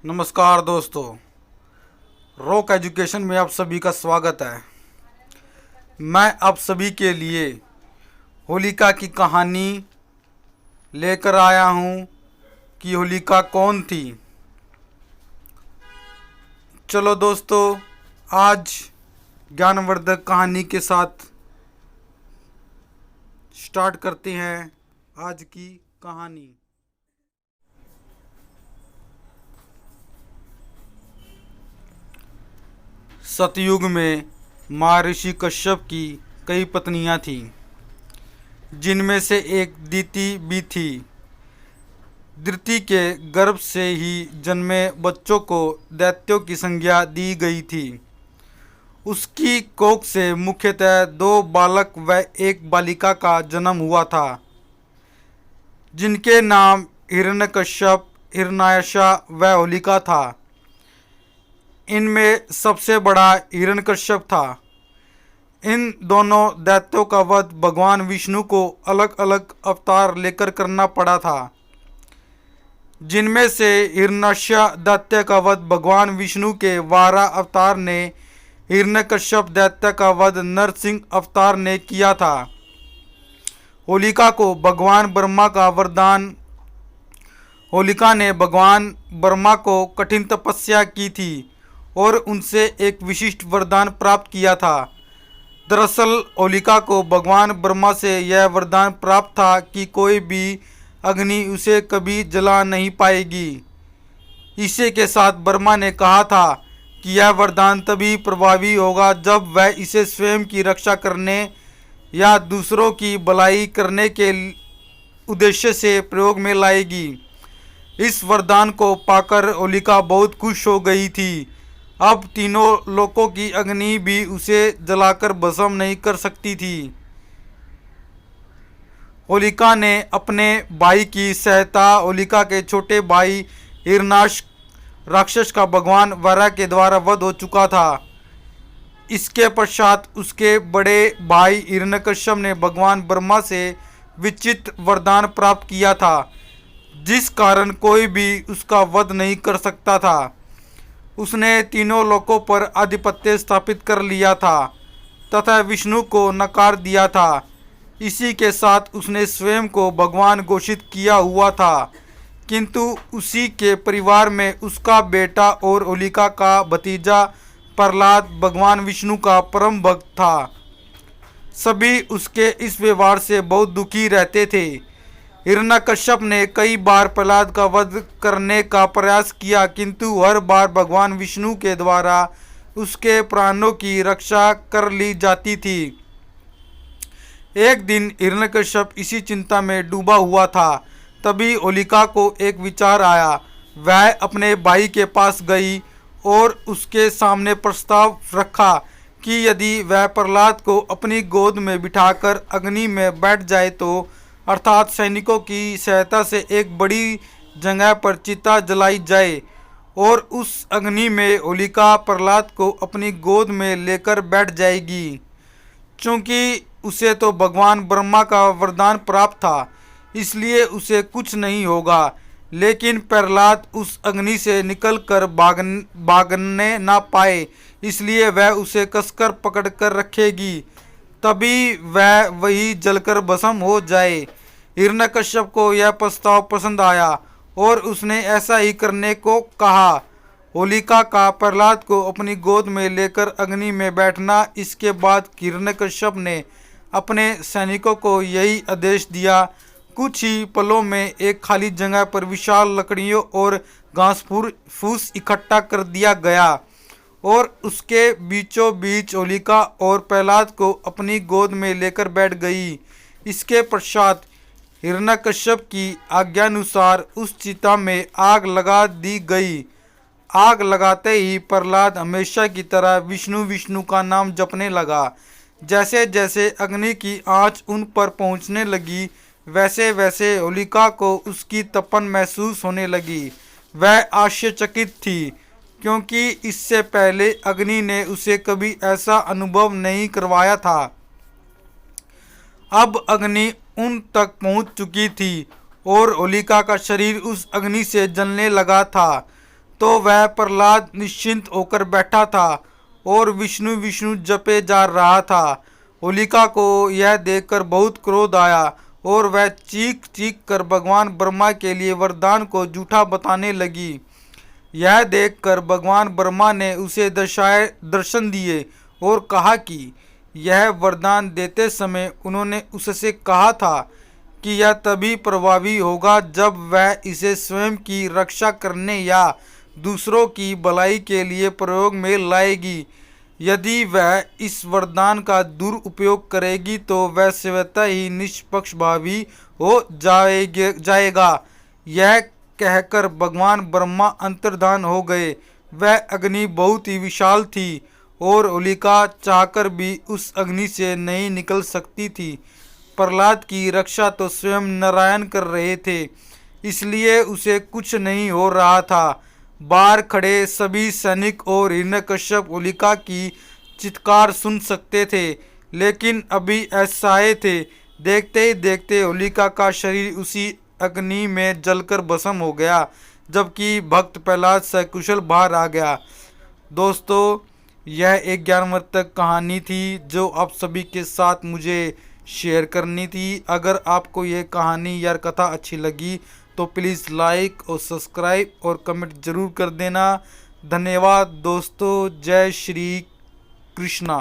नमस्कार दोस्तों, rock education में आप सभी का स्वागत है। मैं आप सभी के लिए होलिका की कहानी लेकर आया हूँ कि होलिका कौन थी। चलो दोस्तों, आज ज्ञानवर्धक कहानी के साथ स्टार्ट करते हैं आज की कहानी। सतयुग में महर्षि कश्यप की कई पत्नियां थीं, जिनमें से एक दिति भी थी। दिति के गर्भ से ही जन्मे बच्चों को दैत्यों की संज्ञा दी गई थी। उसकी कोख से मुख्यतः 2 बालक व एक बालिका का जन्म हुआ था, जिनके नाम हिरण्यकश्यप, हिरण्याक्षा व होलिका था। इनमें सबसे बड़ा हिरण्यकश्यप था। इन दोनों दैत्यों का वध भगवान विष्णु को अलग अलग अवतार लेकर करना पड़ा था, जिनमें से हिरण्याक्ष दैत्य का वध भगवान विष्णु के वारा अवतार ने, हिरण्यकश्यप दैत्य का वध नरसिंह अवतार ने किया था। होलिका को भगवान ब्रह्मा का वरदान होलिका ने भगवान ब्रह्मा को कठिन तपस्या की थी और उनसे एक विशिष्ट वरदान प्राप्त किया था। दरअसल होलिका को भगवान ब्रह्मा से यह वरदान प्राप्त था कि कोई भी अग्नि उसे कभी जला नहीं पाएगी। इसी के साथ ब्रह्मा ने कहा था कि यह वरदान तभी प्रभावी होगा जब वह इसे स्वयं की रक्षा करने या दूसरों की भलाई करने के उद्देश्य से प्रयोग में लाएगी। इस वरदान को पाकर होलिका बहुत खुश हो गई थी। अब तीनों लोकों की अग्नि भी उसे जलाकर भस्म नहीं कर सकती थी। होलिका ने अपने भाई की सहायता होलिका के छोटे भाई हिरण्याक्ष राक्षस का भगवान वरा के द्वारा वध हो चुका था। इसके पश्चात उसके बड़े भाई हिरण्यकश्यप ने भगवान ब्रह्मा से विचित्र वरदान प्राप्त किया था, जिस कारण कोई भी उसका वध नहीं कर सकता था। उसने तीनों लोकों पर आधिपत्य स्थापित कर लिया था तथा विष्णु को नकार दिया था। इसी के साथ उसने स्वयं को भगवान घोषित किया हुआ था, किंतु उसी के परिवार में उसका बेटा और होलिका का भतीजा प्रहलाद भगवान विष्णु का परम भक्त था। सभी उसके इस व्यवहार से बहुत दुखी रहते थे। हिरण्यकश्यप ने कई बार प्रहलाद का वध करने का प्रयास किया, किंतु हर बार भगवान विष्णु के द्वारा उसके प्राणों की रक्षा कर ली जाती थी। एक दिन हिरण्यकश्यप इसी चिंता में डूबा हुआ था। तभी होलिका को एक विचार आया। वह अपने भाई के पास गई और उसके सामने प्रस्ताव रखा कि यदि वह प्रहलाद को अपनी गोद में बिठाकर अग्नि में बैठ जाए तो, अर्थात सैनिकों की सहायता से एक बड़ी जगह पर चिता जलाई जाए और उस अग्नि में होलिका प्रहलाद को अपनी गोद में लेकर बैठ जाएगी। चूँकि उसे तो भगवान ब्रह्मा का वरदान प्राप्त था, इसलिए उसे कुछ नहीं होगा। लेकिन प्रहलाद उस अग्नि से निकलकर भागने ना पाए, इसलिए वह उसे कसकर पकड़कर रखेगी, तभी वह वही जलकर भस्म हो जाए। हिरण्यकश्यप को यह प्रस्ताव पसंद आया और उसने ऐसा ही करने को कहा। होलिका का प्रहलाद को अपनी गोद में लेकर अग्नि में बैठना। इसके बाद हिरण्यकश्यप ने अपने सैनिकों को यही आदेश दिया। कुछ ही पलों में एक खाली जगह पर विशाल लकड़ियों और घास फूस इकट्ठा कर दिया गया और उसके बीचों बीच होलिका और प्रहलाद को अपनी गोद में लेकर बैठ गई। इसके पश्चात हिरण्यकश्यप की आज्ञानुसार उस चिता में आग लगा दी गई। आग लगाते ही प्रहलाद हमेशा की तरह विष्णु विष्णु का नाम जपने लगा। जैसे जैसे अग्नि की आंच उन पर पहुंचने लगी, वैसे वैसे होलिका को उसकी तपन महसूस होने लगी। वह आश्चर्यचकित थी, क्योंकि इससे पहले अग्नि ने उसे कभी ऐसा अनुभव नहीं करवाया था। अब अग्नि उन तक पहुंच चुकी थी और होलिका का शरीर उस अग्नि से जलने लगा था। तो वह प्रहलाद निश्चिंत होकर बैठा था और विष्णु विष्णु जपे जा रहा था। होलिका को यह देखकर बहुत क्रोध आया और वह चीख चीख कर भगवान ब्रह्मा के लिए वरदान को झूठा बताने लगी। यह देखकर भगवान ब्रह्मा ने उसे दर्शन दिए और कहा कि यह वरदान देते समय उन्होंने उससे कहा था कि यह तभी प्रभावी होगा जब वह इसे स्वयं की रक्षा करने या दूसरों की भलाई के लिए प्रयोग में लाएगी। यदि वह इस वरदान का दुरुपयोग करेगी तो वह स्वतः ही निष्पक्षभावी हो जाएगा। यह कहकर भगवान ब्रह्मा अंतर्धान हो गए। वह अग्नि बहुत ही विशाल थी और होलिका चाहकर भी उस अग्नि से नहीं निकल सकती थी। प्रहलाद की रक्षा तो स्वयं नारायण कर रहे थे, इसलिए उसे कुछ नहीं हो रहा था। बाहर खड़े सभी सैनिक और हिरण्यकश्यप होलिका की चित्कार सुन सकते थे, लेकिन अभी असहाय थे। देखते ही देखते होलिका का शरीर उसी अग्नि में जलकर भस्म हो गया, जबकि भक्त प्रहलाद सकुशल बाहर आ गया। दोस्तों, यह एक ज्ञानवर्धक कहानी थी जो आप सभी के साथ मुझे शेयर करनी थी। अगर आपको ये कहानी या कथा अच्छी लगी तो प्लीज़ लाइक और सब्सक्राइब और कमेंट ज़रूर कर देना। धन्यवाद दोस्तों। जय श्री कृष्णा।